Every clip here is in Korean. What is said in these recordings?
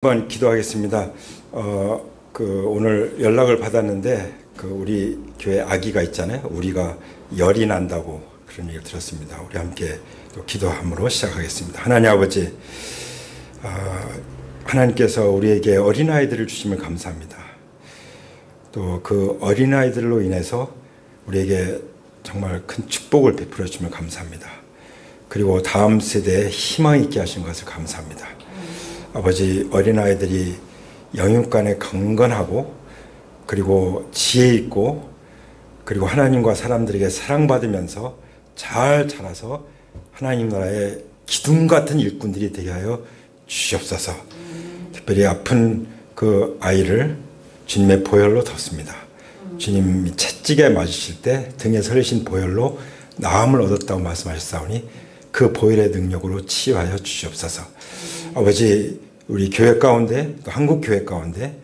한번 기도하겠습니다. 오늘 연락을 받았는데 우리 교회 아기가 있잖아요. 우리가 열이 난다고 그런 얘기를 들었습니다. 우리 함께 또 기도함으로 시작하겠습니다. 하나님 아버지, 하나님께서 우리에게 어린아이들을 주시면 감사합니다. 또 그 어린아이들로 인해서 우리에게 정말 큰 축복을 베풀어 주시면 감사합니다. 그리고 다음 세대에 희망 있게 하신 것을 감사합니다. 아버지, 어린아이들이 영육간에 강건하고 그리고 지혜 있고 그리고 하나님과 사람들에게 사랑받으면서 잘 자라서 하나님 나라의 기둥 같은 일꾼들이 되게 하여 주시옵소서. 특별히 아픈 그 아이를 주님의 보혈로 덮습니다. 주님이 채찍에 맞으실 때 등에 서리신 보혈로 나음을 얻었다고 말씀하셨사오니 그 보혈의 능력으로 치유하여 주시옵소서. 아버지, 우리 교회 가운데 또 한국 교회 가운데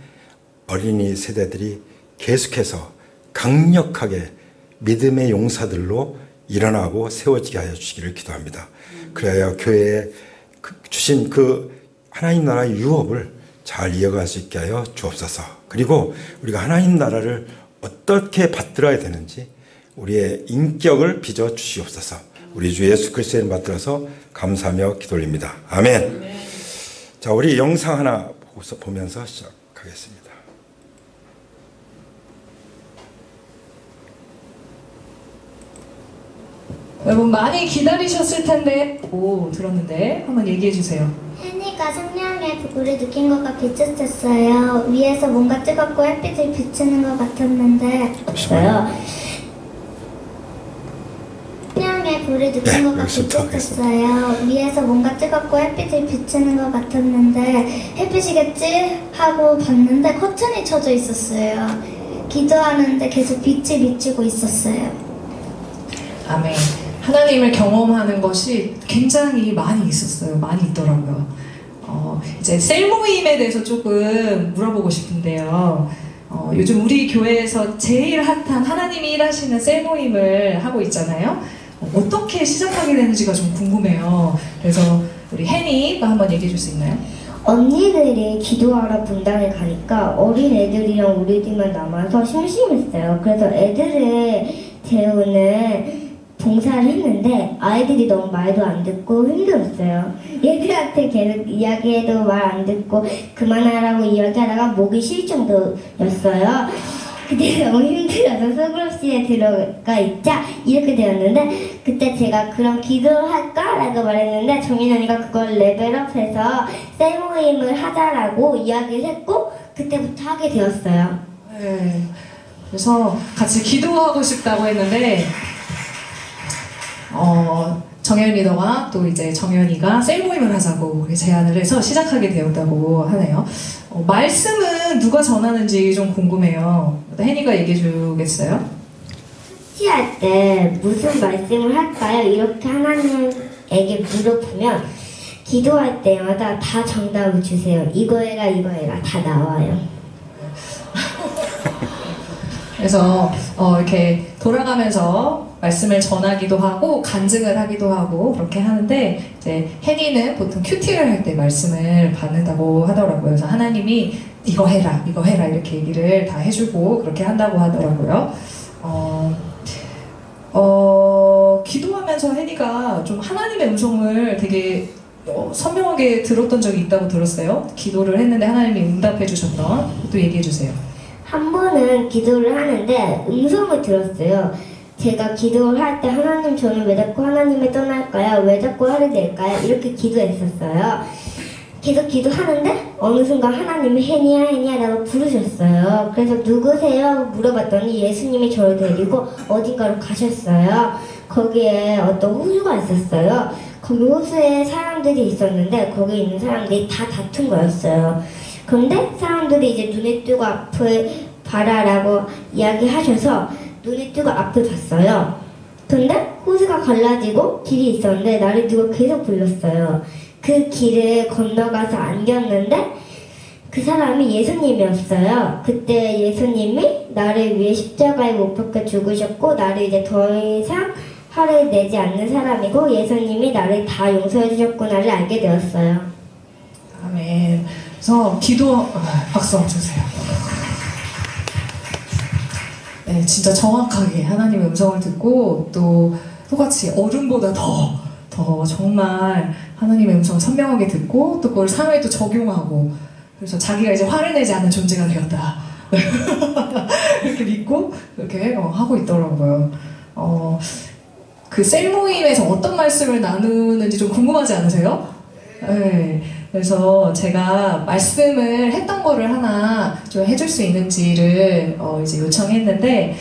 어린이 세대들이 계속해서 강력하게 믿음의 용사들로 일어나고 세워지게 하여 주시기를 기도합니다. 그래야 교회에 주신 그 하나님 나라의 유업을 잘 이어갈 수 있게 하여 주옵소서. 그리고 우리가 하나님 나라를 어떻게 받들어야 되는지 우리의 인격을 빚어 주시옵소서. 우리 주 예수 그리스도의 이름 받들어서 감사하며 기도 올립니다. 아멘. 자, 우리 영상 하나 보면서 시작하겠습니다. 여러분 많이 기다리셨을 텐데 들었는데 한번 얘기해 주세요. 혜니가 성령의 불을 느낀 것과 비슷했어요. 위에서 뭔가 뜨겁고 햇빛을 비추는 것 같았는데 성령의 불을 느낀 것과 비슷했어요. 위에서 뭔가 뜨겁고 햇빛을 비추는 것 같았는데 햇빛이겠지 하고 봤는데 커튼이 쳐져 있었어요. 기도하는데 계속 빛이 비치고 있었어요. 아멘. 하나님을 경험하는 것이 굉장히 많이 있었어요. 많이 있더라고요. 이제 셀 모임에 대해서 조금 물어보고 싶은데요. 요즘 우리 교회에서 제일 핫한 하나님이 일하시는 셀 모임을 하고 있잖아요. 어떻게 시작하게 되는지가 좀 궁금해요. 그래서 우리 혜니가 한번 얘기해 줄 수 있나요? 언니들이 기도하러 분당에 가니까 어린 애들이랑 우리들만 남아서 심심했어요. 그래서 애들을 재우는 봉사를 했는데 아이들이 너무 말도 안 듣고 힘들었어요. 얘들한테 계속 이야기해도 말 안 듣고 그만하라고 이야기하다가 목이 쉴 정도였어요. 그때 너무 힘들어서 소그룹실에 들어가 있자 이렇게 되었는데 그때 제가 그럼 기도를 할까? 라고 말했는데 정인 언니가 그걸 레벨업해서 셀 모임을 하자라고 이야기를 했고 그때부터 하게 되었어요. 네. 그래서 같이 기도하고 싶다고 했는데 정현 리더가 또 이제 정현이가 셀 모임을 하자고 제안을 해서 시작하게 되었다고 하네요. 말씀은 누가 전하는지 좀 궁금해요. 혜니가 얘기해 주겠어요? 숙제할 때 무슨 말씀을 할까요? 이렇게 하나님에게 물어보면 기도할 때마다 다 정답을 주세요. 이거 해라 이거 해라 다 나와요. 그래서 이렇게 돌아가면서 말씀을 전하기도 하고 간증을 하기도 하고 그렇게 하는데 이제 혜니는 보통 큐티를 할 때 말씀을 받는다고 하더라고요. 그래서 하나님이 이거 해라 이렇게 얘기를 다 해주고 그렇게 한다고 하더라고요. 기도하면서 혜니가 좀 하나님의 음성을 되게 선명하게 들었던 적이 있다고 들었어요. 기도를 했는데 하나님이 응답해 주셨던 또 얘기해 주세요. 한 번은 기도를 하는데 음성을 들었어요. 제가 기도를 할 때 하나님 저는 왜 자꾸 하나님을 떠날까요? 왜 자꾸 화를 낼까요? 이렇게 기도했었어요. 계속 기도하는데 어느 순간 하나님이 혜니야 라고 부르셨어요. 그래서 누구세요? 물어봤더니 예수님이 저를 데리고 어딘가로 가셨어요. 거기에 어떤 호수가 있었어요. 거기 호수에 사람들이 있었는데 거기 있는 사람들이 다 다툰 거였어요. 그런데 사람들이 이제 눈에 뜨고 앞을 봐라라고 이야기하셔서 눈에 뜨고 앞을 봤어요. 근데 호수가 갈라지고 길이 있었는데 나를 누가 계속 불렀어요. 그 길을 건너가서 안겼는데 그 사람이 예수님이었어요. 그때 예수님이 나를 위해 십자가에 못 박혀 죽으셨고 나를 이제 더 이상 화를 내지 않는 사람이고 예수님이 나를 다 용서해 주셨구나를 알게 되었어요. 아멘. 그래서 기도 박수 한번 주세요. 네, 진짜 정확하게 하나님의 음성을 듣고 또 똑같이 어른보다 더 정말 하나님의 음성을 선명하게 듣고 또 그걸 삶에 또 적용하고 그래서 자기가 이제 화를 내지 않는 존재가 되었다. 이렇게 믿고 이렇게 하고 있더라고요. 그 셀 모임에서 어떤 말씀을 나누는지 좀 궁금하지 않으세요? 네. 그래서 제가 말씀을 했던 거를 하나 좀 해줄 수 있는지를 이제 요청했는데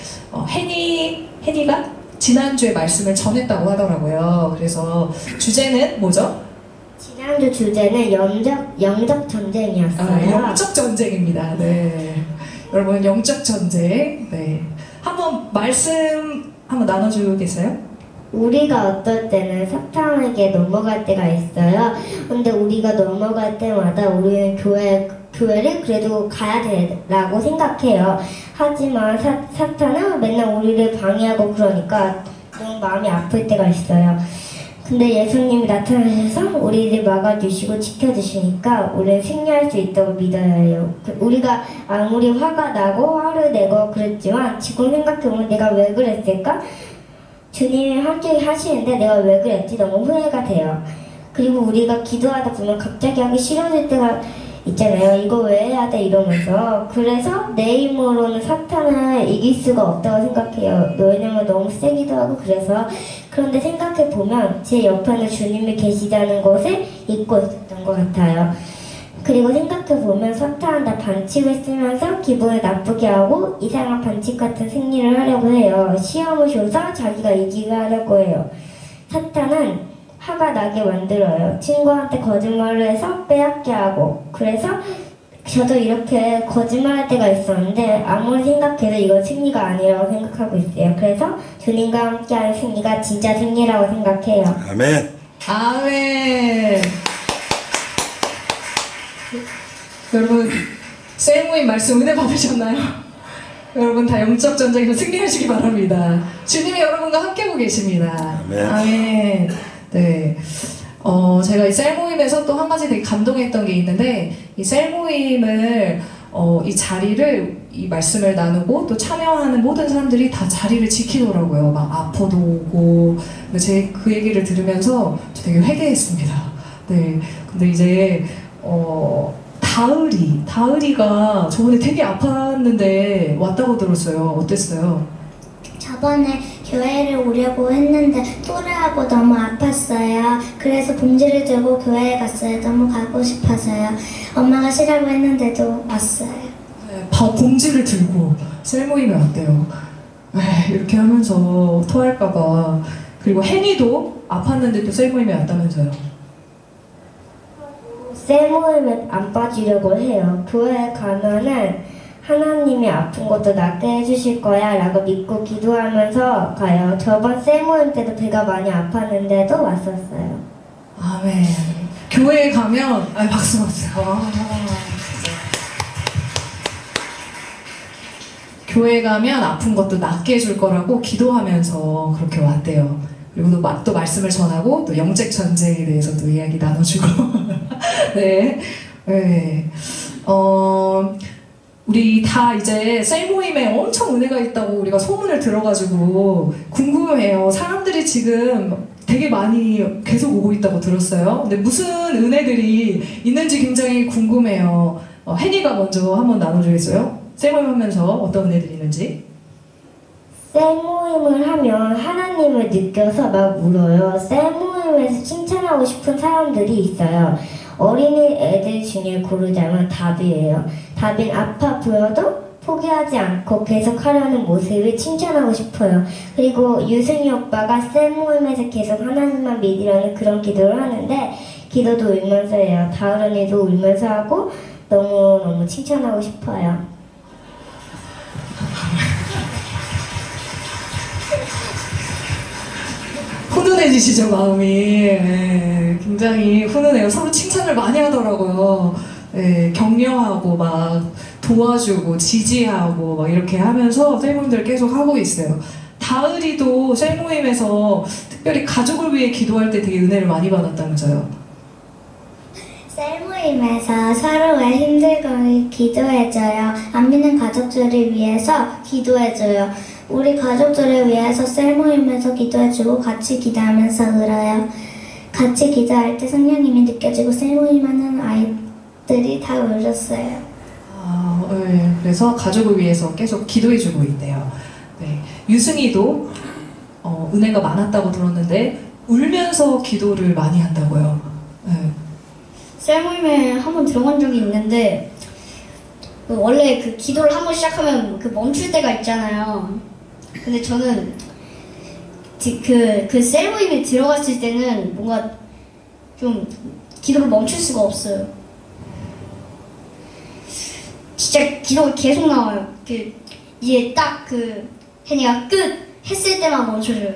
혜니가 지난주에 말씀을 전했다고 하더라고요. 그래서 주제는 뭐죠? 지난주 주제는 영적 전쟁이었어요. 영적 전쟁입니다. 네. 여러분 영적 전쟁. 네. 한번 말씀 한번 나눠주겠어요? 우리가 어떨 때는 사탄에게 넘어갈 때가 있어요. 근데 우리가 넘어갈 때마다 우리는 교회를 그래도 가야 되라고 생각해요. 하지만 사탄은 맨날 우리를 방해하고 그러니까 너무 마음이 아플 때가 있어요. 근데 예수님이 나타나셔서 우리를 막아주시고 지켜주시니까 우리는 승리할 수 있다고 믿어야 해요. 우리가 아무리 화가 나고 화를 내고 그랬지만 지금 생각해보면 내가 왜 그랬을까? 주님이 함께 하시는데 내가 왜 그랬지? 너무 후회가 돼요. 그리고 우리가 기도하다 보면 갑자기 하기 싫어질 때가 있잖아요. 이거 왜 해야 돼? 이러면서. 그래서 내 힘으로는 사탄을 이길 수가 없다고 생각해요. 왜냐면 너무 세기도 하고 그래서. 그런데 생각해보면 제 옆에는 주님이 계시다는 것을 잊고 있었던 것 같아요. 그리고 생각해보면 사탄은 나 반칙을 쓰면서 기분을 나쁘게 하고 이상한 반칙 같은 승리를 하려고 해요. 시험을 줘서 자기가 이기게 하려고 해요. 사탄은 화가 나게 만들어요. 친구한테 거짓말을 해서 빼앗게 하고. 그래서 저도 이렇게 거짓말할 때가 있었는데 아무리 생각해도 이건 승리가 아니라고 생각하고 있어요. 그래서 주님과 함께하는 승리가 진짜 승리라고 생각해요. 아멘. 아멘. 여러분 셀 모임 말씀 은혜 받으셨나요? 여러분 다 영적 전쟁에서 승리하시기 바랍니다. 주님이 여러분과 함께하고 계십니다. 아멘. 아멘. 네. 제가 이 셀 모임에서 또 한 가지 되게 감동했던 게 있는데 이 셀 모임을 이 자리를 이 말씀을 나누고 또 참여하는 모든 사람들이 다 자리를 지키더라고요. 막 아퍼도 오고 제 그 얘기를 들으면서 저 되게 회개했습니다. 네. 근데 이제 다을이가 저번에 되게 아팠는데 왔다고 들었어요. 어땠어요? 저번에 교회를 오려고 했는데 또래하고 너무 아팠어요. 그래서 봉지를 들고 교회에 갔어요. 너무 가고 싶어서요. 엄마가 쉬라고 했는데도 왔어요. 네, 봉지를 들고 셀 모임에 왔대요. 이렇게 하면서 토할까봐. 그리고 혜니도 아팠는데 또 셀 모임에 왔다면서요. 셀 모임에 안 빠지려고 해요. 교회에 가면은 하나님이 아픈 것도 낫게 해주실 거야 라고 믿고 기도하면서 가요. 저번 셀 모임 때도 배가 많이 아팠는데도 왔었어요. 아멘. 교회에 가면 박수. 교회에 가면 아픈 것도 낫게 해줄 거라고 기도하면서 그렇게 왔대요. 그리고 또 말씀을 전하고 또 영적 전쟁에 대해서도 이야기 나눠주고. 네. 네. 우리 다 이제 셀 모임에 엄청 은혜가 있다고 우리가 소문을 들어가지고 궁금해요. 사람들이 지금 되게 많이 계속 오고 있다고 들었어요. 근데 무슨 은혜들이 있는지 굉장히 궁금해요. 혜니가 먼저 한번 나눠주겠어요? 셀 모임 하면서 어떤 은혜들이 있는지? 셀 모임을 하면 하나님을 느껴서 막 울어요. 셀 모임에서 칭찬하고 싶은 사람들이 있어요. 어린이 애들 중에 고르자면 다비예요. 다비는 아파 보여도 포기하지 않고 계속 하려는 모습을 칭찬하고 싶어요. 그리고 유승이 오빠가 셀 모임에서 계속 하나님만 믿으려는 그런 기도를 하는데 기도도 울면서 해요. 다을 언니도 울면서 하고 너무너무 칭찬하고 싶어요. 훈훈해지시죠, 마음이. 네, 굉장히 훈훈해요. 서로 칭찬을 많이 하더라고요. 네, 격려하고 막 도와주고 지지하고 막 이렇게 하면서 셀모임들 계속 하고 있어요. 다을이도 셀모임에서 특별히 가족을 위해 기도할 때 되게 은혜를 많이 받았다면서요. 셀 모임에서 서로의 힘들거를 기도해줘요. 안 믿는 가족들을 위해서 기도해줘요. 우리 가족들을 위해서 셀 모임에서 기도해주고 같이 기도하면서 울어요. 같이 기도할 때 성령님이 느껴지고 셀 모임하는 아이들이 다 울었어요. 네. 그래서 가족을 위해서 계속 기도해주고 있대요. 네. 유승이도 은혜가 많았다고 들었는데 울면서 기도를 많이 한다고요. 네. 셀 모임에 한번 들어간 적이 있는데 원래 그 기도를 한번 시작하면 그 멈출 때가 있잖아요. 근데 저는 그 셀 모임에 들어갔을 때는 뭔가 좀 기도를 멈출 수가 없어요. 진짜 기도가 계속 나와요. 이제 딱 혜니가 끝 했을 때만 멈춰줘요.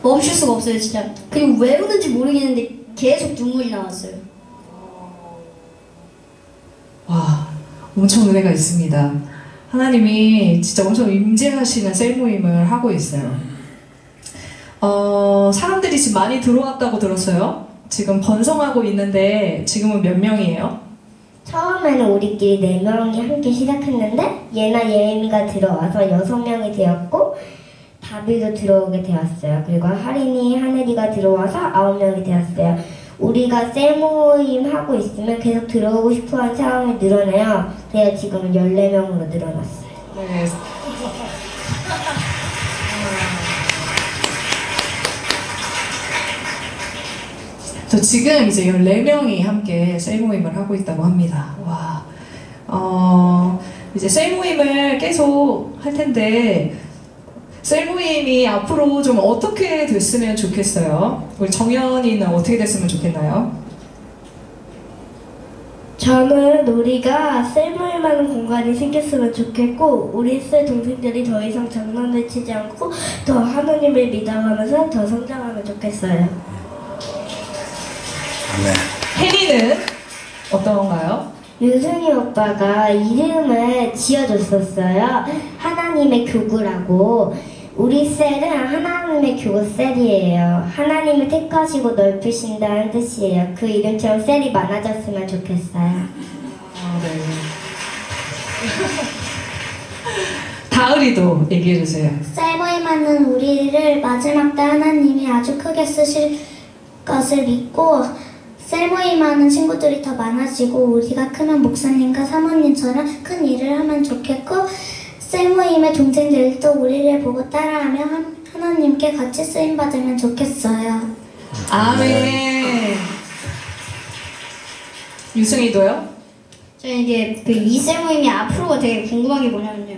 멈출 수가 없어요, 진짜. 그리고 왜 우는지 모르겠는데 계속 눈물이 나왔어요. 와, 엄청 은혜가 있습니다. 하나님이 진짜 엄청 임재하시는 셀 모임을 하고 있어요. 사람들이 지금 많이 들어왔다고 들었어요. 지금 번성하고 있는데 지금은 몇 명이에요? 처음에는 우리끼리 4명이 함께 시작했는데 예나 예림이가 들어와서 6명이 되었고 다비도 들어오게 되었어요. 그리고 하린이, 하늘이가 들어와서 9명이 되었어요. 우리가 셀 모임 하고 있으면 계속 들어오고 싶어하는 사람이 늘어나요. 그래서 지금은 14명으로 늘어났어요. 네. 저 지금 이제 14명이 함께 셀 모임을 하고 있다고 합니다. 와. 이제 셀 모임을 계속 할 텐데 셀 모임이 앞으로 좀 어떻게 됐으면 좋겠어요? 우리 정연이는 어떻게 됐으면 좋겠나요? 저는 우리가 셀 모임하는 공간이 생겼으면 좋겠고 우리 셀 동생들이 더 이상 장난을 치지 않고 더 하나님을 믿어가면서 더 성장하면 좋겠어요. 네. 혜리는 어떤가요? 유승이 오빠가 이름을 지어줬었어요. 하나님의 교구라고. 우리 셀은 하나님의 교구 셀이에요. 하나님을 택하시고 넓히신다는 뜻이에요. 그 이름처럼 셀이 많아졌으면 좋겠어요. 네. 다을이도 얘기해주세요. 셀 모임하는 우리를 마지막 때 하나님이 아주 크게 쓰실 것을 믿고 셀 모임하는 친구들이 더 많아지고 우리가 크면 목사님과 사모님처럼 큰 일을 하면 좋겠고 셀 모임의 동생들도 우리를 보고 따라하며 하나님께 같이 쓰임받으면 좋겠어요. 아멘. 유승이도요? 저는 이게 이 셀 모임이 앞으로가 되게 궁금한 게 뭐냐면요.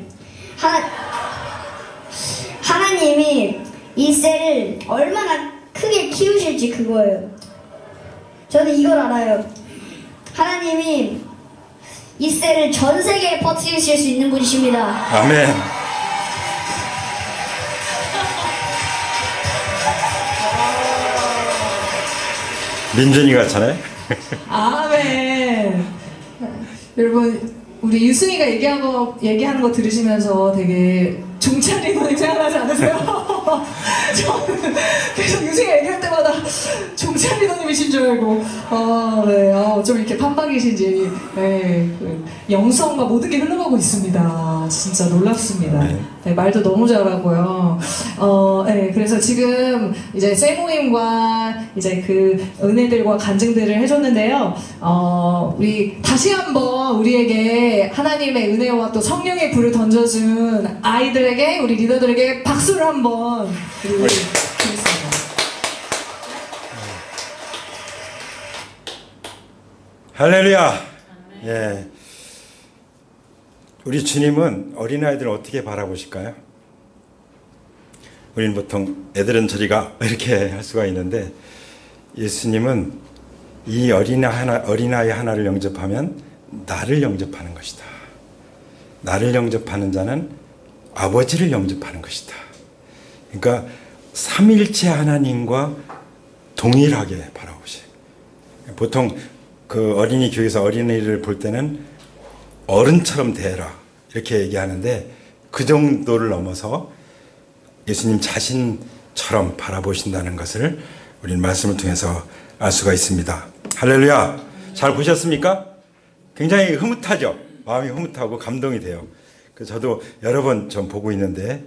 하나님이 이 셀을 얼마나 크게 키우실지 그거예요. 저는 이걸 알아요. 하나님이 이 셀을 전 세계에 퍼뜨리실 수 있는 분이십니다. 아멘. 민준이 같잖아요. 아멘. 여러분 우리 유승이가 얘기하는 거 들으시면서 되게 종찰이만 생각나지 않으세요? 저는 계속 유승이가 얘기할 때마다 종찰리더님이신 줄 알고 네, 좀 이렇게 판박이신지 네, 그 영성과 모든 게 흘러가고 있습니다. 진짜 놀랍습니다. 네, 말도 너무 잘하고요. 네, 그래서 지금 이제 셀 모임과 이제 그 은혜들과 간증들을 해줬는데요. 우리 다시 한번 우리에게 하나님의 은혜와 또 성령의 불을 던져준 아이들에게 우리 리더들에게 박수를 한번 드리겠습니다. 할렐루야. 예. 우리 주님은 어린아이들을 어떻게 바라보실까요? 우리는 보통 애들은 저리가 이렇게 할 수가 있는데 예수님은 이 어린아이 하나를 영접하면 나를 영접하는 것이다. 나를 영접하는 자는 아버지를 영접하는 것이다. 그러니까 삼일체 하나님과 동일하게 바라보세요. 보통 그 어린이 교육에서 어린이를 볼 때는 어른처럼 대해라 이렇게 얘기하는데 그 정도를 넘어서 예수님 자신처럼 바라보신다는 것을 우리는 말씀을 통해서 알 수가 있습니다. 할렐루야. 잘 보셨습니까? 굉장히 흐뭇하죠. 마음이 흐뭇하고 감동이 돼요. 저도 여러 번 좀 보고 있는데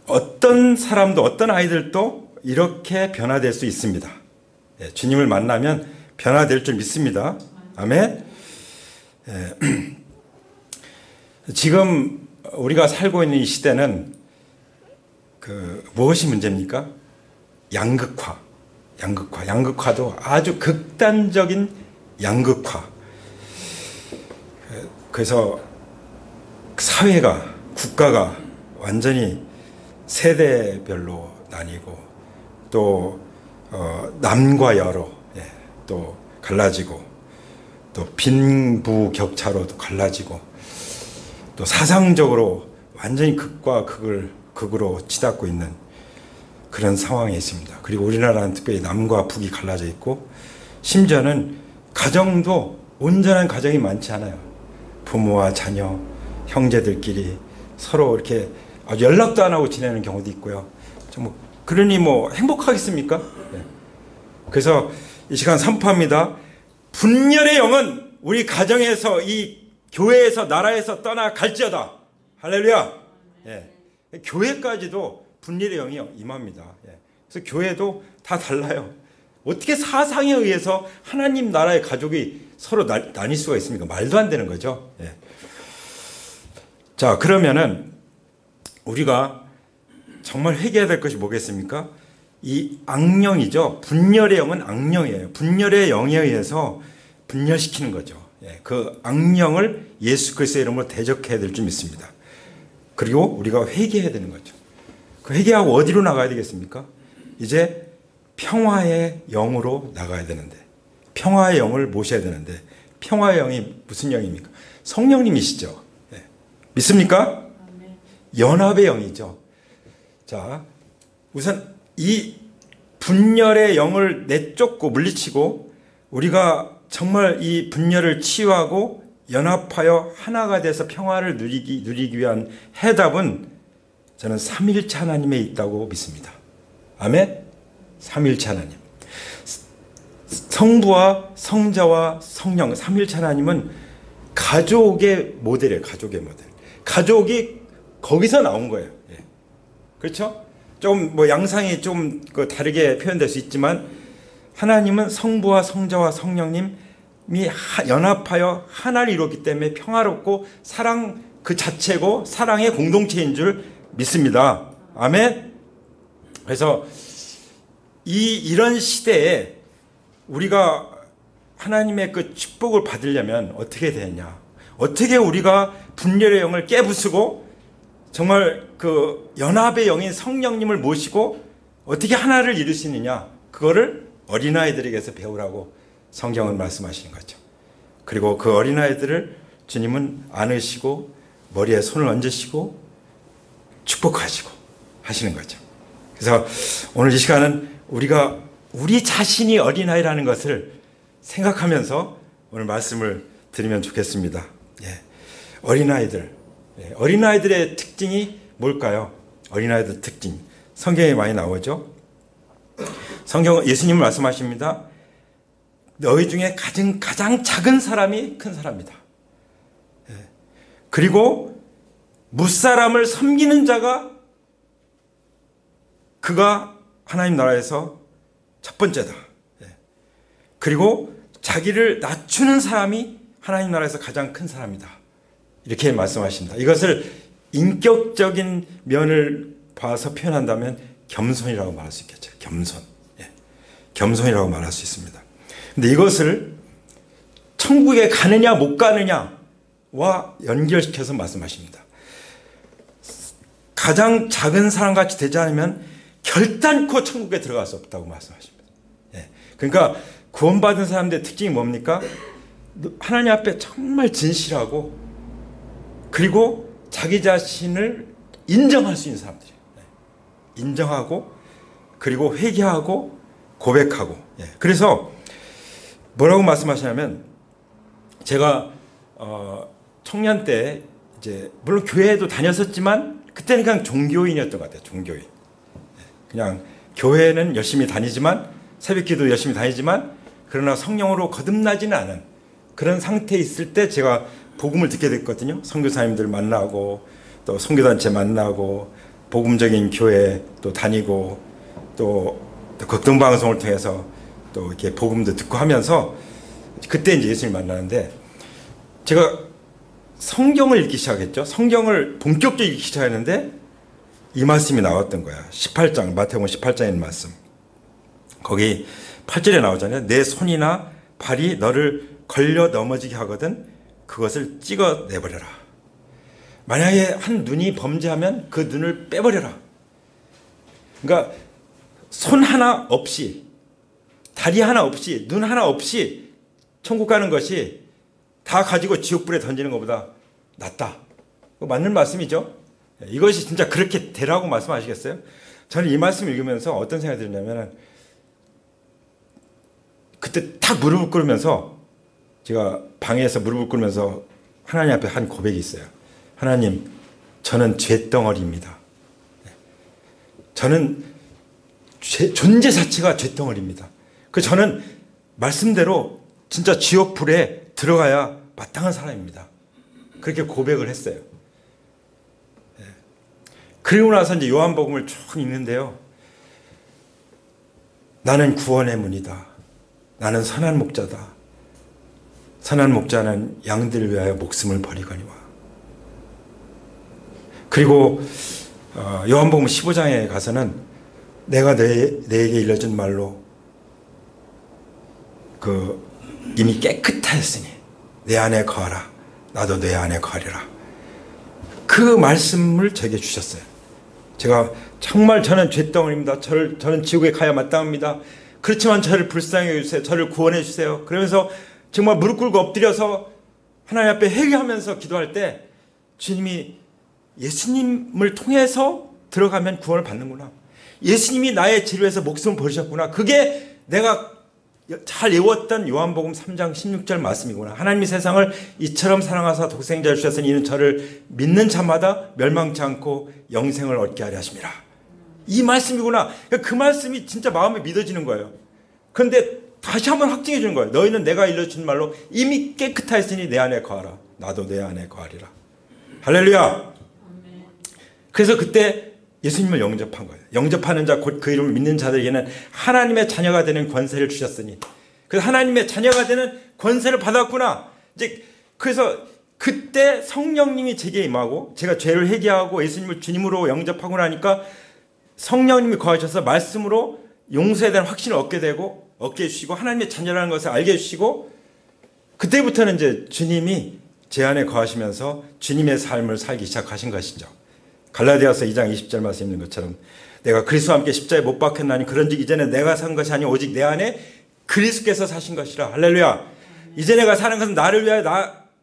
어떤 사람도 어떤 아이들도 이렇게 변화될 수 있습니다. 예, 주님을 만나면 변화될 줄 믿습니다. 아멘. 예. 지금 우리가 살고 있는 이 시대는 무엇이 문제입니까? 양극화도 아주 극단적인 양극화. 그래서 사회가, 국가가 완전히 세대별로 나뉘고 또 남과 여로 또 갈라지고 또 빈부격차로도 갈라지고 또 사상적으로 완전히 극과 극으로 치닫고 있는 그런 상황에 있습니다. 그리고 우리나라는 특별히 남과 북이 갈라져 있고 심지어는 가정도 온전한 가정이 많지 않아요. 부모와 자녀, 형제들끼리 서로 이렇게 아주 연락도 안 하고 지내는 경우도 있고요. 그러니 행복하겠습니까? 네. 그래서 이 시간 선포합니다. 분열의 영은 우리 가정에서 이 교회에서 나라에서 떠나갈지어다. 할렐루야. 예. 교회까지도 분열의 영이 임합니다. 예. 그래서 교회도 다 달라요. 어떻게 사상에 의해서 하나님 나라의 가족이 서로 나뉠 수가 있습니까? 말도 안 되는 거죠. 예. 자, 그러면은 우리가 정말 회개해야 될 것이 뭐겠습니까? 이 악령이죠. 분열의 영은 악령이에요. 분열의 영에 의해서 분열시키는 거죠. 예, 그 악령을 예수 그리스도의 이름으로 대적해야 될 줄 믿습니다. 그리고 우리가 회개해야 되는 거죠. 그 회개하고 어디로 나가야 되겠습니까? 이제 평화의 영으로 나가야 되는데, 평화의 영을 모셔야 되는데, 평화의 영이 무슨 영입니까? 성령님이시죠. 예. 믿습니까? 연합의 영이죠. 자, 우선 이 분열의 영을 내쫓고 물리치고 우리가 정말 이 분열을 치유하고 연합하여 하나가 돼서 평화를 누리기 위한 해답은 저는 삼위일체 하나님에 있다고 믿습니다. 아멘? 삼위일체 하나님. 성부와 성자와 성령, 삼위일체 하나님은 가족의 모델이에요. 가족의 모델. 가족이 거기서 나온 거예요. 예. 그렇죠? 좀 양상이 좀 다르게 표현될 수 있지만 하나님은 성부와 성자와 성령님이 연합하여 하나를 이뤘기 때문에 평화롭고 사랑 그 자체고 사랑의 공동체인 줄 믿습니다. 아멘. 그래서 이런 시대에 우리가 하나님의 그 축복을 받으려면 어떻게 되느냐? 어떻게 우리가 분열의 영을 깨부수고 정말 그 연합의 영인 성령님을 모시고 어떻게 하나를 이룰 수 있느냐? 그거를 어린아이들에게서 배우라고 성경은 말씀하시는 거죠. 그리고 그 어린아이들을 주님은 안으시고 머리에 손을 얹으시고 축복하시고 하시는 거죠. 그래서 오늘 이 시간은 우리가 우리 자신이 어린아이라는 것을 생각하면서 오늘 말씀을 드리면 좋겠습니다. 예. 어린아이들. 예. 어린아이들의 특징이 뭘까요? 어린아이들 특징. 성경에 많이 나오죠. 성경은 예수님은 말씀하십니다. 너희 중에 가장 작은 사람이 큰 사람이다. 예. 그리고 무사람을 섬기는 자가 그가 하나님 나라에서 첫 번째다. 예. 그리고 자기를 낮추는 사람이 하나님 나라에서 가장 큰 사람이다. 이렇게 말씀하십니다. 이것을 인격적인 면을 봐서 표현한다면 겸손이라고 말할 수 있겠죠. 겸손. 예. 겸손이라고 말할 수 있습니다. 근데 이것을 천국에 가느냐 못 가느냐와 연결시켜서 말씀하십니다. 가장 작은 사람같이 되지 않으면 결단코 천국에 들어갈 수 없다고 말씀하십니다. 예. 그러니까 구원받은 사람들의 특징이 뭡니까? 하나님 앞에 정말 진실하고 그리고 자기 자신을 인정할 수 있는 사람들이에요. 예. 인정하고 그리고 회개하고 고백하고. 예. 그래서 뭐라고 말씀하시냐면 제가 청년 때 이제 물론 교회에도 다녔었지만 그때는 그냥 종교인이었던 것 같아요. 종교인. 그냥 교회는 열심히 다니지만 새벽기도 열심히 다니지만 그러나 성령으로 거듭나지는 않은 그런 상태에 있을 때 제가 복음을 듣게 됐거든요. 선교사님들 만나고 또 선교단체 만나고 복음적인 교회 또 다니고 또 극동방송을 통해서 또 이렇게 복음도 듣고 하면서 그때 이제 예수님 만나는데 제가 성경을 읽기 시작했죠. 성경을 본격적으로 읽기 시작했는데 이 말씀이 나왔던 거야. 18장 마태복음 18장에 있는 말씀. 거기 8절에 나오잖아요. 내 손이나 발이 너를 걸려 넘어지게 하거든 그것을 찍어 내버려라. 만약에 한 눈이 범죄하면 그 눈을 빼버려라. 그러니까 손 하나 없이 다리 하나 없이 눈 하나 없이 천국 가는 것이 다 가지고 지옥불에 던지는 것보다 낫다. 맞는 말씀이죠. 이것이 진짜 그렇게 되라고 말씀하시겠어요? 저는 이 말씀 읽으면서 어떤 생각이 들었냐면 그때 탁 무릎을 꿇으면서 제가 방에서 무릎을 꿇으면서 하나님 앞에 한 고백이 있어요. 하나님, 저는 죄덩어리입니다. 저는 존재 자체가 죄덩어리입니다. 그래서 저는 말씀대로 진짜 지옥불에 들어가야 마땅한 사람입니다. 그렇게 고백을 했어요. 그리고 나서 이제 요한복음을 쭉 읽는데요. 나는 구원의 문이다. 나는 선한 목자다. 선한 목자는 양들을 위하여 목숨을 버리거니와. 그리고 요한복음 15장에 가서는 내가 내게 일러준 말로 이미 깨끗하였으니 내 안에 거하라. 나도 내 안에 거하리라. 그 말씀을 제게 주셨어요. 제가 정말 저는 죄덩어리입니다. 저는 지옥에 가야 마땅합니다. 그렇지만 저를 불쌍히 여겨주세요. 저를 구원해 주세요. 그러면서 정말 무릎 꿇고 엎드려서 하나님 앞에 회개하면서 기도할 때 주님이 예수님을 통해서 들어가면 구원을 받는구나. 예수님이 나의 죄로해서 목숨을 버리셨구나. 그게 내가 잘 외웠던 요한복음 3장 16절 말씀이구나. 하나님이 세상을 이처럼 사랑하사 독생자를 주셨으니 이는 저를 믿는 자마다 멸망치 않고 영생을 얻게 하려 하심이라. 이 말씀이구나. 그 말씀이 진짜 마음에 믿어지는 거예요. 그런데 다시 한번 확증해 주는 거예요. 너희는 내가 일러준 말로 이미 깨끗하였으니 내 안에 거하라. 나도 내 안에 거하리라. 할렐루야. 그래서 그때 예수님을 영접한 거예요. 영접하는 자 곧 그 이름을 믿는 자들에게는 하나님의 자녀가 되는 권세를 주셨으니, 그래서 하나님의 자녀가 되는 권세를 받았구나. 이제 그래서 그때 성령님이 제게 임하고 제가 죄를 회개하고 예수님을 주님으로 영접하고 나니까 성령님이 거하셔서 말씀으로 용서에 대한 확신을 얻게 되고 얻게 해주시고 하나님의 자녀라는 것을 알게 해주시고, 그때부터는 이제 주님이 제 안에 거하시면서 주님의 삶을 살기 시작하신 것이죠. 갈라디아서 2장 20절 말씀 있는 것처럼 내가 그리스도와 함께 십자가에 못 박혔나니 그런즉 이제는 내가 산 것이 아니 오직 내 안에 그리스도께서 사신 것이라. 할렐루야. 이제 내가 사는 것은 나를 위하여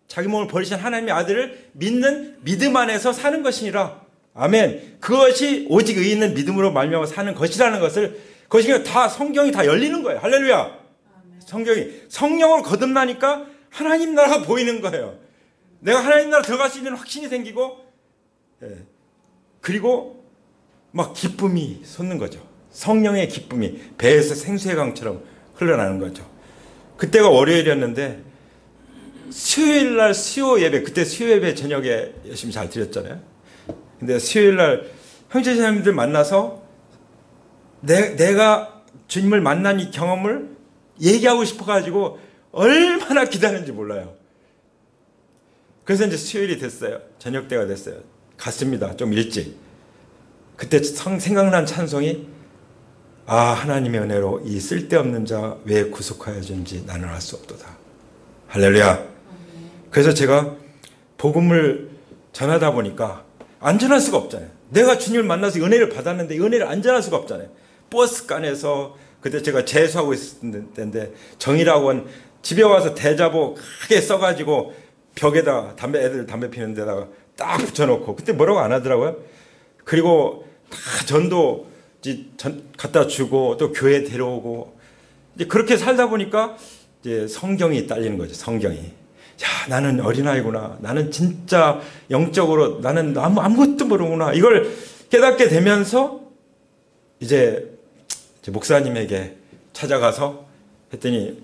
자기 몸을 버리신 하나님의 아들을 믿는 믿음 안에서 사는 것이니라. 아멘. 그것이 오직 의인 있는 믿음으로 말미암아 사는 것이라는 것을, 그것이 다 성경이 다 열리는 거예요. 할렐루야. 성경이 성령으로 거듭나니까 하나님 나라가 보이는 거예요. 내가 하나님 나라 들어갈 수 있는 확신이 생기고, 그리고 막 기쁨이 솟는 거죠. 성령의 기쁨이 배에서 생수의 강처럼 흘러나는 거죠. 그때가 월요일이었는데 수요일날 수요 예배, 그때 수요 예배 저녁에 열심히 잘 드렸잖아요. 근데 수요일날 형제자매들 만나서 내가 주님을 만난 이 경험을 얘기하고 싶어가지고 얼마나 기다렸는지 몰라요. 그래서 이제 수요일이 됐어요. 저녁 때가 됐어요. 갔습니다. 좀 일찍. 그때 생각난 찬송이 하나님의 은혜로 이 쓸데없는 자 왜 구속하여 준지 나는 알 수 없도다. 할렐루야. 그래서 제가 복음을 전하다 보니까 안 전할 수가 없잖아요. 내가 주님을 만나서 은혜를 받았는데 이 은혜를 안 전할 수가 없잖아요. 버스간에서 그때 제가 재수하고 있을 때인데 정일학원 집에 와서 대자보 크게 써가지고 벽에다 애들 담배 피는 데다가 딱 붙여놓고, 그때 뭐라고 안 하더라고요. 그리고 다 전도 갖다 주고 또 교회 데려오고 이제 그렇게 살다 보니까 이제 성경이 딸리는 거죠. 성경이. 야, 나는 어린아이구나. 나는 진짜 영적으로 나는 아무것도 모르구나. 이걸 깨닫게 되면서 이제 목사님에게 찾아가서 했더니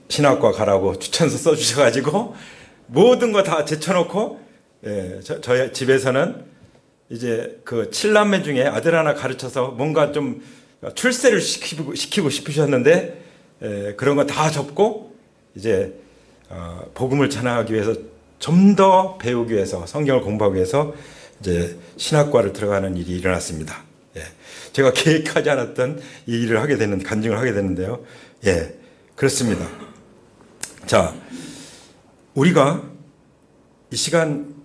신학과 가라고 추천서 써주셔가지고 모든 거 다 제쳐놓고, 예, 저희 집에서는 이제 그 7남매 중에 아들 하나 가르쳐서 뭔가 좀 출세를 시키고 싶으셨는데, 예, 그런 거 다 접고 이제 복음을 전하기 위해서 좀 더 배우기 위해서 성경을 공부하기 위해서 이제 신학과를 들어가는 일이 일어났습니다. 예, 제가 계획하지 않았던 이 일을 하게 되는 간증을 하게 되는데요. 예, 그렇습니다. 자, 우리가 이 시간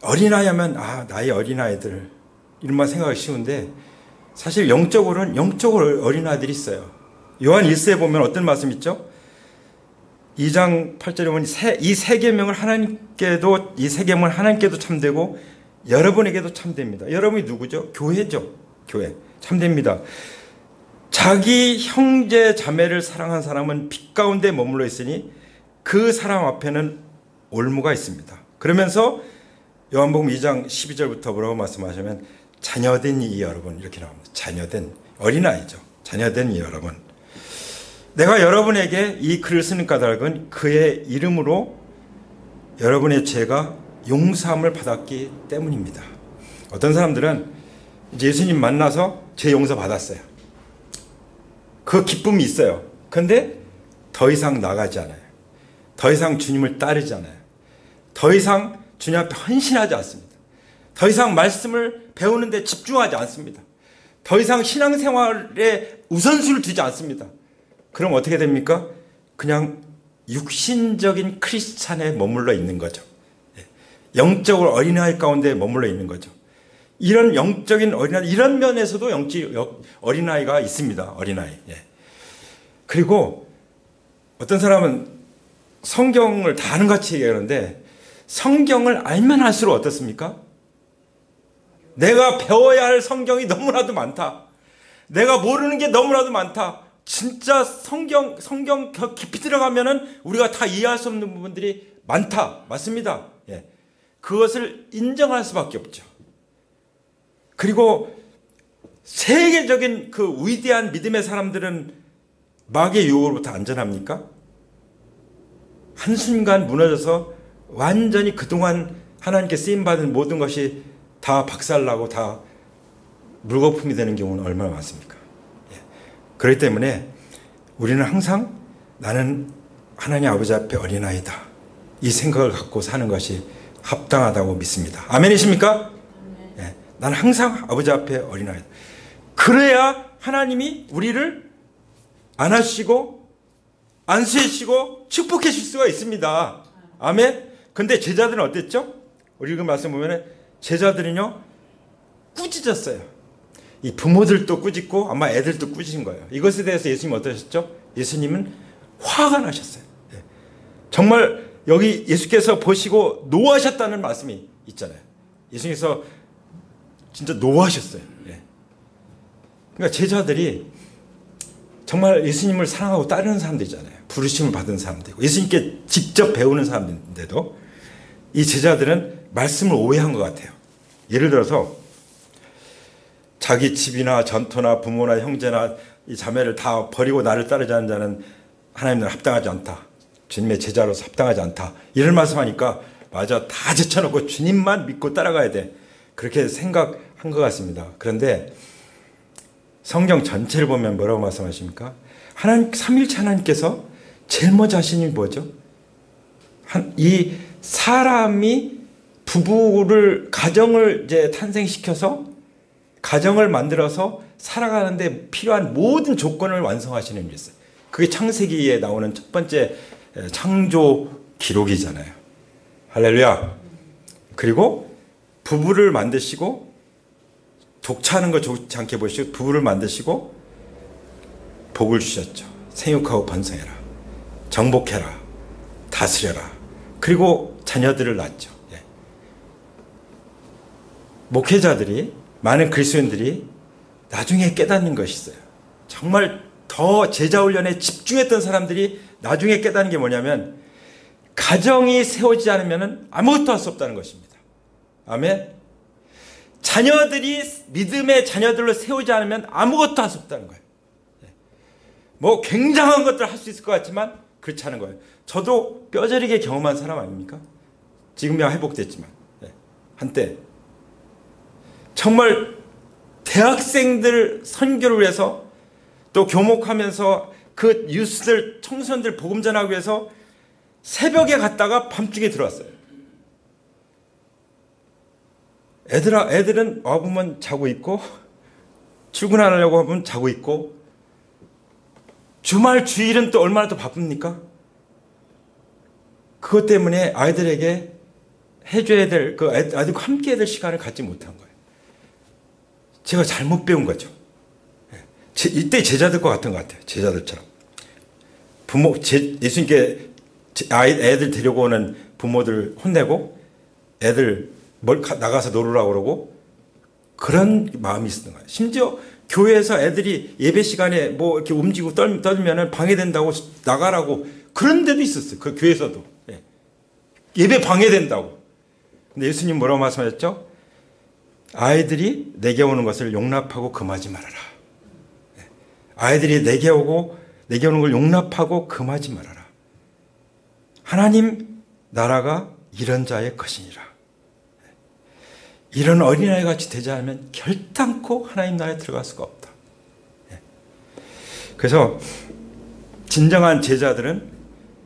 어린아이 하면 나의 어린아이들 이런만 생각하기 쉬운데 사실 영적으로는 영적으로 어린아이들이 있어요. 요한 1세에 보면 어떤 말씀 있죠? 2장 8절에 보면 이 세 계명을 하나님께도 이 세 계명을 하나님께도 참되고 여러분에게도 참됩니다. 여러분이 누구죠? 교회죠. 교회 참됩니다. 자기 형제 자매를 사랑한 사람은 빛 가운데 머물러 있으니 그 사람 앞에는 올무가 있습니다. 그러면서 요한복음 2장 12절부터 뭐라고 말씀하시면 자녀된 이 여러분 이렇게 나옵니다. 자녀된 어린아이죠. 자녀된 이 여러분. 내가 여러분에게 이 글을 쓰는 까닭은 그의 이름으로 여러분의 죄가 용서함을 받았기 때문입니다. 어떤 사람들은 이제 예수님 만나서 죄 용서 받았어요. 그 기쁨이 있어요. 그런데 더 이상 나가지 않아요. 더 이상 주님을 따르지 않아요. 더 이상 주님 앞에 헌신하지 않습니다. 더 이상 말씀을 배우는 데 집중하지 않습니다. 더 이상 신앙생활에 우선순위를 두지 않습니다. 그럼 어떻게 됩니까? 그냥 육신적인 크리스찬에 머물러 있는 거죠. 영적으로 어린아이 가운데 머물러 있는 거죠. 이런 영적인 어린아이, 이런 면에서도 어린아이가 있습니다. 어린아이. 예. 그리고 어떤 사람은 성경을 다 아는 같이 얘기하는데 성경을 알면 할수록 어떻습니까? 내가 배워야 할 성경이 너무나도 많다. 내가 모르는 게 너무나도 많다. 진짜 성경 깊이 들어가면은 우리가 다 이해할 수 없는 부분들이 많다. 맞습니다. 예. 그것을 인정할 수밖에 없죠. 그리고 세계적인 그 위대한 믿음의 사람들은 마귀의 유혹으로부터 안전합니까? 한순간 무너져서 완전히 그동안 하나님께 쓰임받은 모든 것이 다 박살나고 다 물거품이 되는 경우는 얼마나 많습니까? 예. 그렇기 때문에 우리는 항상 나는 하나님 아버지 앞에 어린아이다. 이 생각을 갖고 사는 것이 합당하다고 믿습니다. 아멘이십니까? 예. 나는 항상 아버지 앞에 어린아이다. 그래야 하나님이 우리를 안아주시고 안수해주시고 축복해 줄 수가 있습니다. 아멘. 근데 제자들은 어땠죠? 우리 그 말씀 보면 제자들은요 꾸짖었어요. 이 부모들도 꾸짖고 아마 애들도 꾸짖은 거예요. 이것에 대해서 예수님 어떠셨죠? 예수님은 화가 나셨어요. 예. 정말 여기 예수께서 보시고 노하셨다는 말씀이 있잖아요. 예수님께서 진짜 노하셨어요. 예. 그러니까 제자들이 정말 예수님을 사랑하고 따르는 사람들이잖아요. 부르심을 받은 사람들이고 예수님께 직접 배우는 사람인데도 이 제자들은 말씀을 오해한 것 같아요. 예를 들어서 자기 집이나 전토나 부모나 형제나 이 자매를 다 버리고 나를 따르자는 자는 하나님은 합당하지 않다. 주님의 제자로서 합당하지 않다. 이런 말씀하니까 맞아, 다 제쳐놓고 주님만 믿고 따라가야 돼. 그렇게 생각한 것 같습니다. 그런데 성경 전체를 보면 뭐라고 말씀하십니까? 하나님, 삼위일체 하나님께서 제일 먼저 하신 일이 뭐죠? 이 사람이 부부를, 가정을 이제 탄생시켜서 가정을 만들어서 살아가는데 필요한 모든 조건을 완성하시는 일이 있어요. 그게 창세기에 나오는 첫 번째 창조 기록이잖아요. 할렐루야. 그리고 부부를 만드시고 독차하는 거 좋지 않게 보시고 부부를 만드시고 복을 주셨죠. 생육하고 번성해라. 정복해라. 다스려라. 그리고 자녀들을 낳죠. 예. 목회자들이, 많은 그리스도인들이 나중에 깨닫는 것이 있어요. 정말 더 제자 훈련에 집중했던 사람들이 나중에 깨닫는 게 뭐냐면 가정이 세워지지 않으면 아무것도 할 수 없다는 것입니다. 아멘. 자녀들이 믿음의 자녀들로 세우지 않으면 아무것도 할 수 없다는 거예요. 뭐 굉장한 것들을 할 수 있을 것 같지만 그렇지 않은 거예요. 저도 뼈저리게 경험한 사람 아닙니까? 지금이야 회복됐지만 한때 정말 대학생들 선교를 위해서 또 교목하면서 그 유스들 청소년들 복음 전하기 위해서 새벽에 갔다가 밤중에 들어왔어요. 애들은 와보면 자고 있고 출근하려고 하면 자고 있고 주말 주일은 또 얼마나 더 바쁩니까? 그것 때문에 아이들에게 해줘야 될, 그 아이들과 함께 해야 될 시간을 갖지 못한 거예요. 제가 잘못 배운 거죠. 이때 제자들과 같은 것 같아요. 제자들처럼. 예수님께 애들 데리고 오는 부모들 혼내고 애들 나가서 놀으라고 그러고 그런 마음이 있었던 거예요. 심지어 교회에서 애들이 예배 시간에 뭐 이렇게 움직이고 떨면은 방해된다고 나가라고 그런 데도 있었어요. 그 교회에서도. 예배 방해된다고. 근데 예수님 뭐라고 말씀하셨죠? 아이들이 내게 오는 것을 용납하고 금하지 말아라. 아이들이 내게 오는 걸 용납하고 금하지 말아라. 하나님 나라가 이런 자의 것이니라. 이런 어린아이 같이 되지 않으면 결단코 하나님 나라에 들어갈 수가 없다. 그래서 진정한 제자들은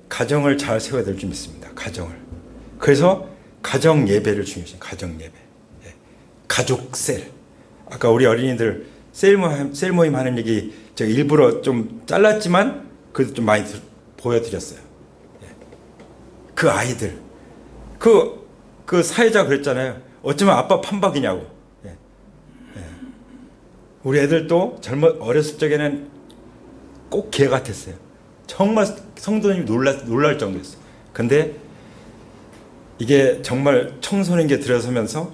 가정을 잘 세워야 될 줄 믿습니다. 가정을. 그래서 가정 예배를 중요시해요. 가정 예배. 가족 셀. 아까 우리 어린이들 셀 모임 하는 얘기 제가 일부러 좀 잘랐지만 그래도 좀 많이 보여드렸어요. 그 아이들. 그 사회자 그랬잖아요. 어쩌면 아빠 판박이냐고. 우리 애들도 어렸을 적에는 꼭 개 같았어요. 정말 성도님이 놀랄 정도였어요. 근데 이게 정말 청소년기에 들어서면서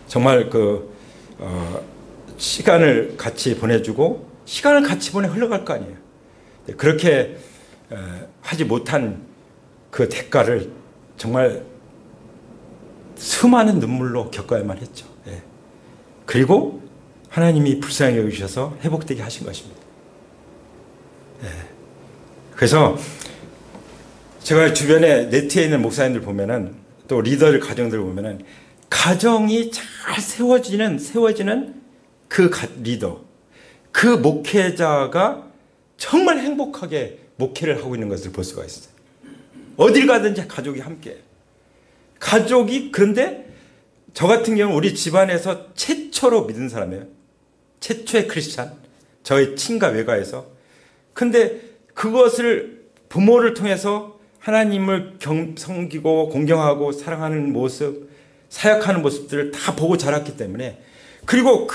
정말 시간을 같이 보내주고 시간을 같이 흘러갈 거 아니에요. 그렇게 하지 못한 그 대가를 정말 수많은 눈물로 겪어야만 했죠. 그리고 하나님이 불쌍히 여기셔서 회복되게 하신 것입니다. 그래서 제가 주변에 네트에 있는 목사님들 보면은 또 리더들 가정들 보면은 가정이 잘 세워지는 그 리더, 그 목회자가 정말 행복하게 목회를 하고 있는 것을 볼 수가 있어요. 어딜 가든지 가족이 함께. 그런데 저 같은 경우는 우리 집안에서 최초로 믿은 사람이에요. 최초의 크리스찬. 저희 친가 외가에서. 근데 그것을 부모를 통해서 하나님을 섬기고 공경하고 사랑하는 모습, 사역하는 모습들을 다 보고 자랐기 때문에 그리고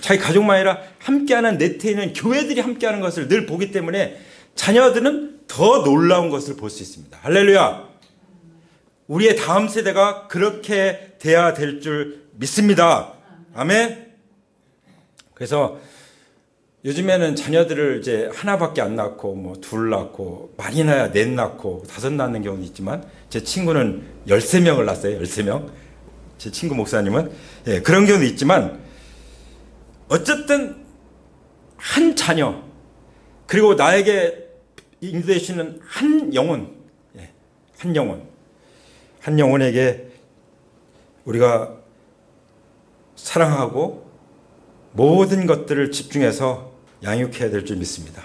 자기 가족만 아니라 함께하는 네트에 있는 교회들이 함께하는 것을 늘 보기 때문에 자녀들은 더 놀라운 것을 볼 수 있습니다. 할렐루야. 우리의 다음 세대가 그렇게 돼야 될 줄 믿습니다. 아멘. 그래서 요즘에는 자녀들을 이제 하나밖에 안 낳고 뭐 둘 낳고 많이 낳아야 넷 낳고 다섯 낳는 경우도 있지만 제 친구는 13명을 낳았어요. 13명. 제 친구 목사님은 그런 경우도 있지만 어쨌든 한 자녀 그리고 나에게 인도해 주시는 한 영혼 한 영혼에게 우리가 사랑하고 모든 것들을 집중해서 양육해야 될 줄 믿습니다.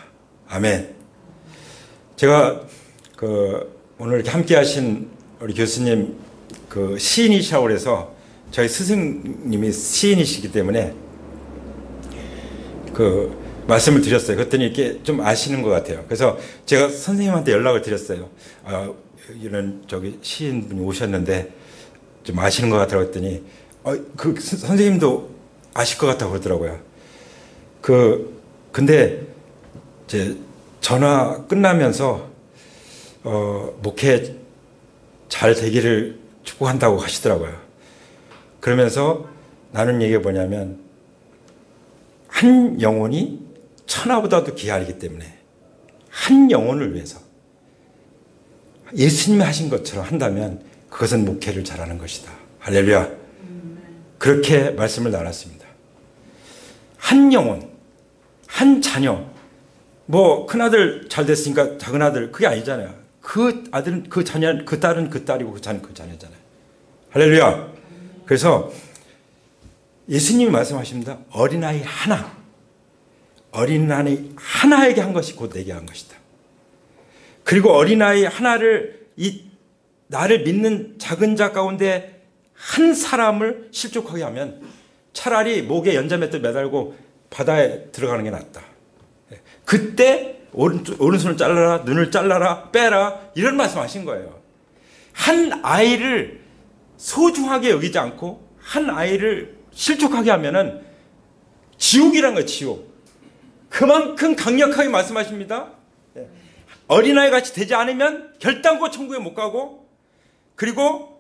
아멘. 제가 오늘 이렇게 함께 하신 우리 교수님 시인이시라고 해서 저희 스승님이 시인이시기 때문에 말씀을 드렸어요. 그랬더니 이렇게 좀 아시는 것 같아요. 그래서 제가 선생님한테 연락을 드렸어요. 이런 시인분이 오셨는데 좀 아시는 것 같다고 했더니 선생님도 아실 것 같다고 그러더라고요. 근데 이제 전화 끝나면서 목회 잘 되기를 축복한다고 하시더라고요. 그러면서 나눈 얘기가 뭐냐면 한 영혼이 천하보다도 귀하기 때문에 한 영혼을 위해서 예수님이 하신 것처럼 한다면 그것은 목회를 잘하는 것이다. 할렐루야. 그렇게 말씀을 나눴습니다. 한 영혼, 한 자녀, 뭐 큰아들 잘 됐으니까 작은아들, 그게 아니잖아요. 그 아들은 그 자녀, 그 딸은 그 딸이고 그 자녀는 그 자녀잖아요. 할렐루야. 그래서 예수님이 말씀하십니다. 어린아이 하나에게 한 것이 곧 내게 한 것이다. 그리고 어린아이 하나를, 이 나를 믿는 작은 자 가운데 한 사람을 실족하게 하면 차라리 목에 연자맷돌 매달고 바다에 들어가는 게 낫다. 그때 오른손을 잘라라, 눈을 잘라라, 빼라, 이런 말씀하신 거예요. 한 아이를 소중하게 여기지 않고 한 아이를 실족하게 하면은 지옥이란 거예요. 지옥. 그만큼 강력하게 말씀하십니다. 어린아이 같이 되지 않으면 결단코 천국에 못 가고, 그리고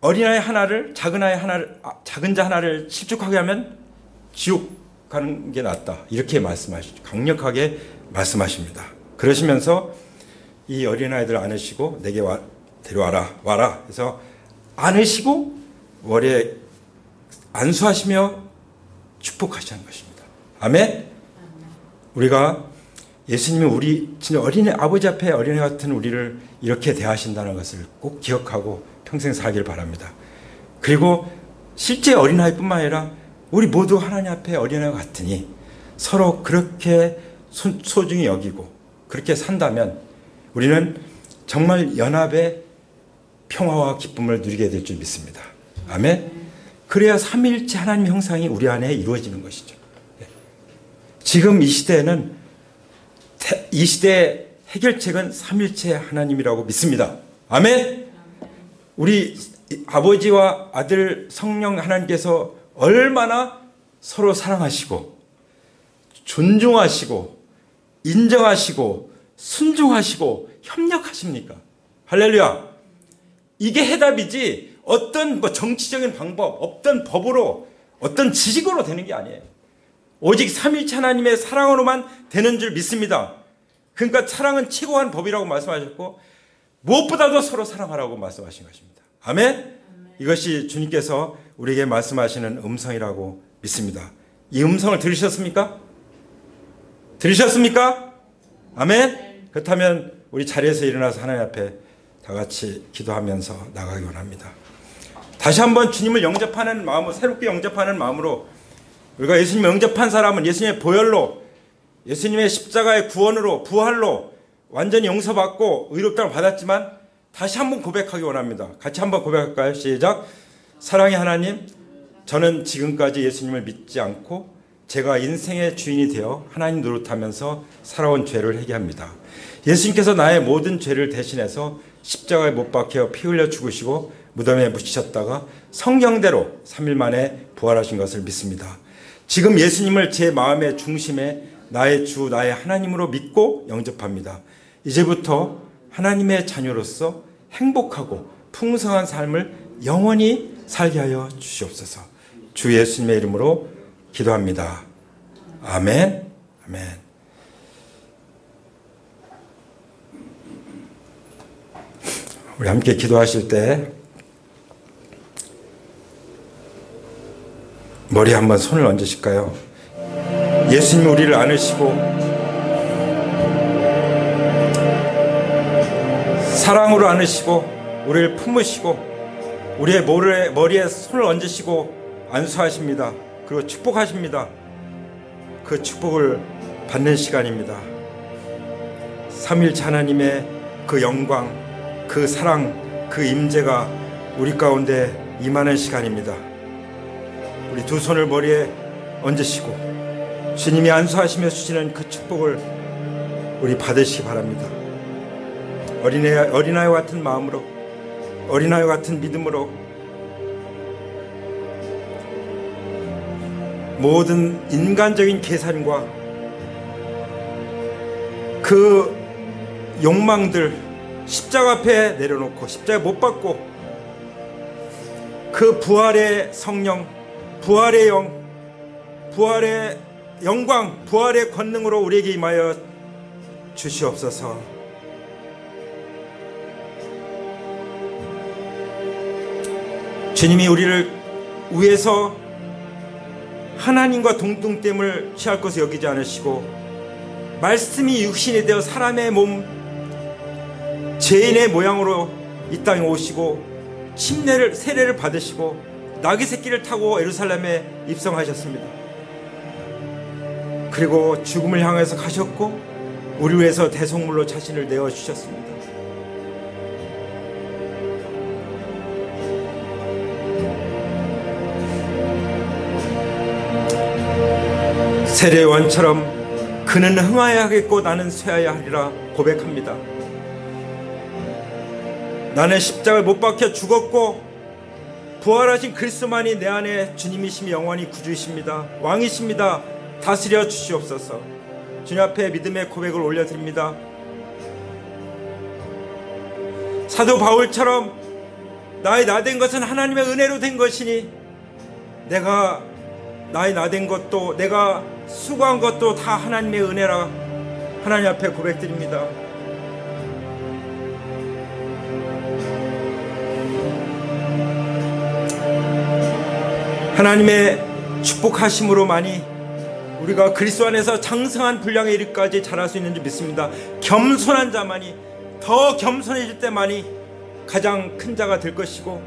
어린아이 하나를, 작은 자 하나를 실족하게 하면 지옥 가는 게 낫다. 이렇게 말씀하시죠. 강력하게 말씀하십니다. 그러시면서 이 어린아이들 안으시고 내게 데려와라. 그래서 안으시고 머리에 안수하시며 축복하시는 것입니다. 아멘. 우리가 예수님이 우리 진짜 아버지 앞에 어린애 같은 우리를 이렇게 대하신다는 것을 꼭 기억하고 평생 살길 바랍니다. 그리고 실제 어린아이뿐만 아니라 우리 모두 하나님 앞에 어린애 같으니 서로 그렇게 소중히 여기고 그렇게 산다면 우리는 정말 연합의 평화와 기쁨을 누리게 될 줄 믿습니다. 아멘. 그래야 삼위일체 하나님 형상이 우리 안에 이루어지는 것이죠. 지금 이 시대에는 이 시대의 해결책은 삼위일체 하나님이라고 믿습니다. 아멘. 우리 아버지와 아들 성령 하나님께서 얼마나 서로 사랑하시고 존중하시고 인정하시고 순종하시고 협력하십니까? 할렐루야. 이게 해답이지 어떤 정치적인 방법, 어떤 법으로, 어떤 지식으로 되는 게 아니에요. 오직 삼위일체 하나님의 사랑으로만 되는 줄 믿습니다. 그러니까 사랑은 최고한 법이라고 말씀하셨고 무엇보다도 서로 사랑하라고 말씀하신 것입니다. 아멘? 이것이 주님께서 우리에게 말씀하시는 음성이라고 믿습니다. 이 음성을 들으셨습니까? 들으셨습니까? 아멘? 그렇다면 우리 자리에서 일어나서 하나님 앞에 다 같이 기도하면서 나가기 원합니다. 다시 한번 주님을 영접하는 마음으로, 새롭게 영접하는 마음으로, 우리가 예수님을 영접한 사람은 예수님의 보혈로, 예수님의 십자가의 구원으로, 부활로 완전히 용서받고 의롭다를 받았지만 다시 한번 고백하기 원합니다. 같이 한번 고백할까요? 시작. 사랑의 하나님, 저는 지금까지 예수님을 믿지 않고 제가 인생의 주인이 되어 하나님 노릇하면서 살아온 죄를 회개합니다. 예수님께서 나의 모든 죄를 대신해서 십자가에 못 박혀 피 흘려 죽으시고 무덤에 묻히셨다가 성경대로 3일 만에 부활하신 것을 믿습니다. 지금 예수님을 제 마음의 중심에 나의 주, 나의 하나님으로 믿고 영접합니다. 이제부터 하나님의 자녀로서 행복하고 풍성한 삶을 영원히 살게 하여 주시옵소서. 주 예수님의 이름으로 기도합니다. 아멘. 아멘. 우리 함께 기도하실 때 머리에 한번 손을 얹으실까요? 예수님 우리를 안으시고 사랑으로 안으시고 우리를 품으시고 우리의 머리에 손을 얹으시고 안수하십니다. 그리고 축복하십니다. 그 축복을 받는 시간입니다. 삼위일체 하나님의 그 영광, 그 사랑, 그 임재가 우리 가운데 임하는 시간입니다. 우리 두 손을 머리에 얹으시고 주님이 안수하시며 주시는 그 축복을 우리 받으시기 바랍니다. 어린아이 같은 마음으로, 어린아이 같은 믿음으로 모든 인간적인 계산과 그 욕망들 십자가 앞에 내려놓고 십자가에 못 박고 그 부활의 성령, 부활의 영, 부활의 영광, 부활의 권능으로 우리에게 임하여 주시옵소서. 주님이 우리를 위해서 하나님과 동등됨을 취할 것을 여기지 않으시고 말씀이 육신이 되어 사람의 몸 죄인의 모양으로 이 땅에 오시고 세례를 받으시고 나귀 새끼를 타고 예루살렘에 입성하셨습니다. 그리고 죽음을 향해서 가셨고 우리 위해서 대속물로 자신을 내어주셨습니다. 세례요한처럼 그는 흥하여야 하겠고 나는 쇠하여야 하리라 고백합니다. 나는 십자가에 못 박혀 죽었고 부활하신 그리스도만이 내 안에 주님이시며 영원히 구주이십니다. 왕이십니다. 다스려 주시옵소서. 주님 앞에 믿음의 고백을 올려드립니다. 사도 바울처럼 나의 나된 것은 하나님의 은혜로 된 것이니 내가 나의 나된 것도 내가 수고한 것도 다 하나님의 은혜라 하나님 앞에 고백드립니다. 하나님의 축복하심으로만이 우리가 그리스도 안에서 장성한 분량에 이르기까지 자랄 수 있는 줄 믿습니다. 겸손한 자만이 더 겸손해질 때만이 가장 큰 자가 될 것이고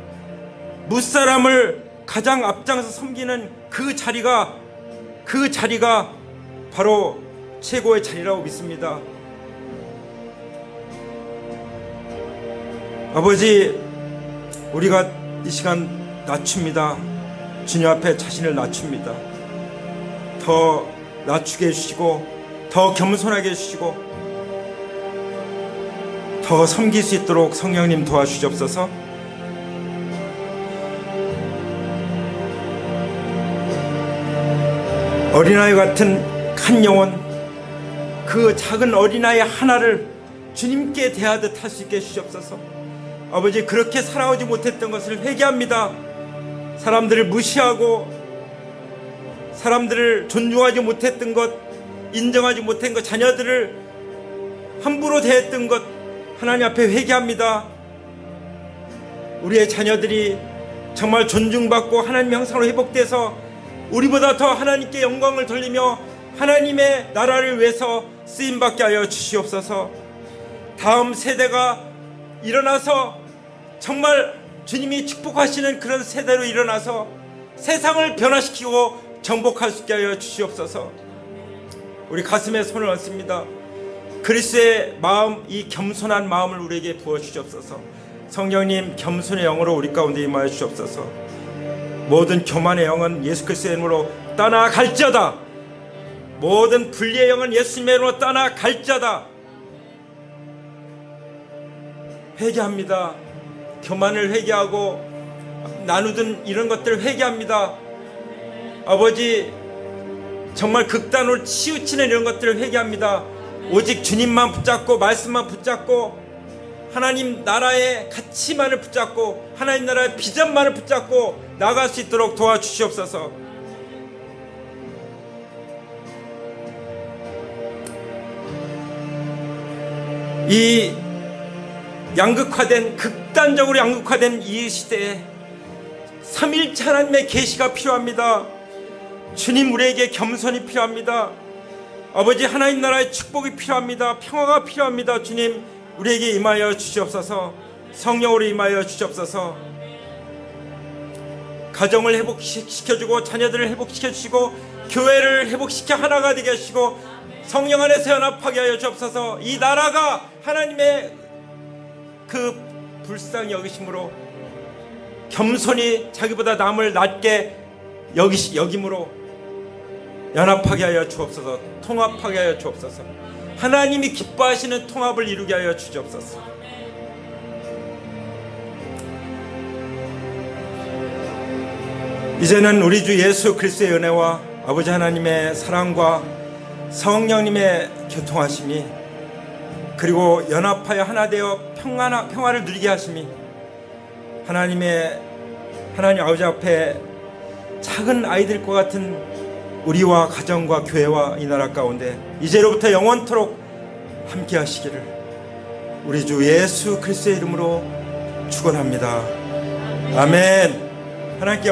무사람을 가장 앞장서 섬기는 그 자리가 바로 최고의 자리라고 믿습니다. 아버지, 우리가 이 시간 낮춥니다. 주님 앞에 자신을 낮춥니다. 더 낮추게 해주시고 더 겸손하게 해주시고 더 섬길 수 있도록 성령님 도와주시옵소서. 어린아이 같은 한 영혼, 그 작은 어린아이 하나를 주님께 대하듯 할 수 있게 해주시옵소서. 아버지, 그렇게 살아오지 못했던 것을 회개합니다. 사람들을 무시하고 사람들을 존중하지 못했던 것, 인정하지 못한 것, 자녀들을 함부로 대했던 것 하나님 앞에 회개합니다. 우리의 자녀들이 정말 존중받고 하나님 형상으로 회복돼서 우리보다 더 하나님께 영광을 돌리며 하나님의 나라를 위해서 쓰임받게 하여 주시옵소서. 다음 세대가 일어나서 정말 주님이 축복하시는 그런 세대로 일어나서 세상을 변화시키고 정복할 수 있게 하여 주시옵소서. 우리 가슴에 손을 얹습니다. 그리스도의 마음, 이 겸손한 마음을 우리에게 부어주시옵소서. 성령님, 겸손의 영으로 우리 가운데 임하여 주시옵소서. 모든 교만의 영은 예수 그리스도의 이름으로 떠나갈지어다. 모든 분리의 영은 예수님의 이름으로 떠나갈지어다. 회개합니다. 교만을 회개하고 나누던 이런 것들을 회개합니다. 아버지, 정말 극단으로 치우치는 이런 것들을 회개합니다. 오직 주님만 붙잡고 말씀만 붙잡고 하나님 나라의 가치만을 붙잡고 하나님 나라의 비전만을 붙잡고 나갈 수 있도록 도와주시옵소서. 이 양극화된, 극단적으로 양극화된 이 시대에 삼일체 하나님의 계시가 필요합니다. 주님, 우리에게 겸손이 필요합니다. 아버지, 하나님 나라의 축복이 필요합니다. 평화가 필요합니다. 주님, 우리에게 임하여 주시옵소서. 성령으로 임하여 주시옵소서. 가정을 회복시켜주고 자녀들을 회복시켜주시고 교회를 회복시켜 하나가 되게 하시고 성령 안에서 연합하게 하여 주옵소서. 이 나라가 하나님의 그 불쌍히 여기심으로 겸손히 자기보다 남을 낮게 여김으로 연합하게 하여 주옵소서. 통합하게 하여 주옵소서. 하나님이 기뻐하시는 통합을 이루게 하여 주옵소서. 이제는 우리 주 예수 그리스도의 은혜와 아버지 하나님의 사랑과 성령님의 교통하심이 그리고 연합하여 하나 되어 평화를 누리게 하심이 하나님 아버지 앞에 작은 아이들과 같은 우리와 가정과 교회와 이 나라 가운데 이제로부터 영원토록 함께 하시기를 우리 주 예수 그리스도의 이름으로 축원합니다. 아멘. 하나님께